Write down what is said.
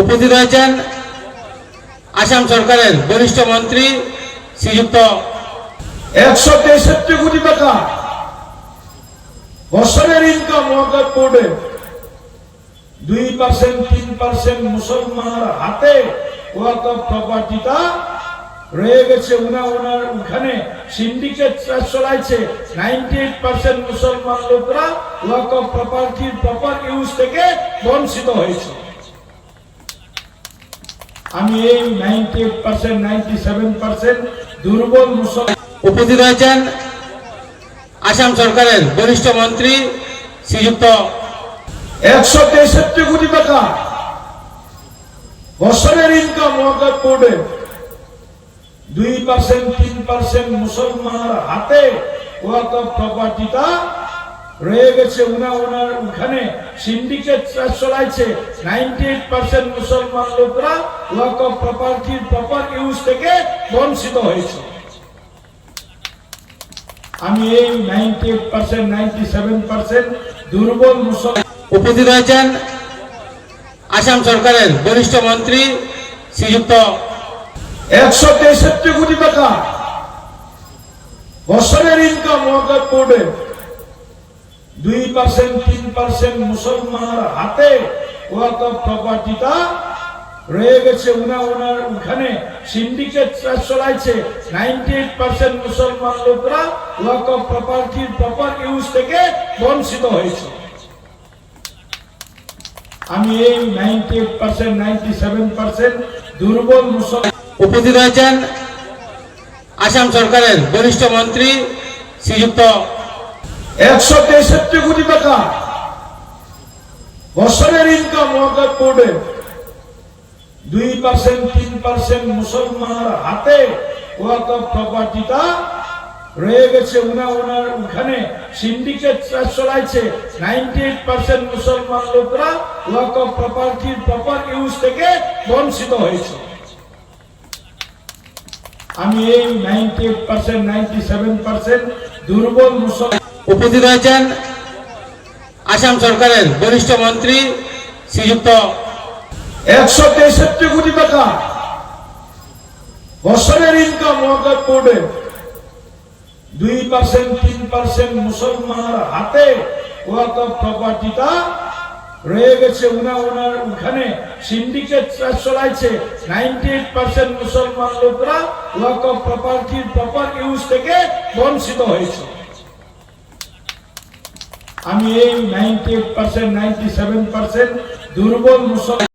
উপস্থিত হয়েছেন আসাম সরকারের বরিষ্ঠ মন্ত্রী শ্রীযুক্ত 163 কোটি টাকা বছরের ইনকাম ওয়াকফ বোর্ডে 2% 3% মুসলমানের হাতে ওয়াকফ প্রপার্টিটা রয়ে গেছে। ওনার ওখানে সিন্ডিকেট চলাইছে। 98% মুসলমান লোকরা ওয়াকফ প্রপার্টির প্রপার ইউজ থেকে বঞ্চিত হয়েছে। আমি এই 98% 97% দুর্বল মুসলমান। উপস্থিত হয়েছেন আসাম সরকারের বরিষ্ঠ মন্ত্রী শ্রীযুক্ত 163 কোটি টাকা বছরের ইনকাম ওয়াকফ বোর্ডে 2% 3% মুসলমানের হাতে ওয়াকফ প্রপার্টিটা রয়ে গেছে। ওনার ওখানে সিন্ডিকেট চলাইছে। 98% মুসলমান লোকরা ওয়াকফ প্রপার্টির প্রপার ইউজ থেকে বঞ্চিত হয়েছে। আমি এই 98% 97% দুর্বল মুসলমান। উপস্থিত হয়েছেন আসাম সরকারের বরিষ্ঠ মন্ত্রী শ্রীযুক্ত 163 কোটি টাকা বছরের ইনকাম ওয়াকফ বোর্ডে 2% 3% মুসলমানের হাতে ওয়াকফ প্রপার্টিটা রয়ে গেছে। ওনার ওখানে সিন্ডিকেট চলাইছে। 98% মুসলমান লোকরা ওয়াকফ প্রপার্টির প্রপার ইউজ থেকে বঞ্চিত হয়েছে। আমি এই 98% 97% দুর্বল মুসলমান। উপস্থিত হয়েছেন আসাম সরকারের বরিষ্ঠ মন্ত্রী শ্রীযুক্ত 163 কোটি টাকা বছরের ইনকাম ওয়াকফ বোর্ডে 2% 3% মুসলমানের হাতে ওয়াকফ প্রপার্টিটা রয়ে গেছে। ওনার ওখানে সিন্ডিকেট চলাইছে। 98% মুসলমান লোকরা ওয়াকফ প্রপার্টির প্রপার ইউজ থেকে বঞ্চিত হয়েছে। আমি এই 98% 97% দুর্বল মুসলমান। উপস্থিত হয়েছেন আসাম সরকারের বরিষ্ঠ মন্ত্রী শ্রীযুক্ত 163 কোটি টাকা বছরের ইনকাম ওয়াকফ বোর্ডে 2% 3% মুসলমানের হাতে ওয়াকফ প্রপার্টিটা রয়ে গেছে। ওনার ওখানে সিন্ডিকেট চলাইছে। 98% মুসলমান লোকরা ওয়াকফ প্রপার্টির প্রপার ইউজ থেকে বঞ্চিত হয়েছে। আমি এই 98% 97% দুর্বল মুসলমান।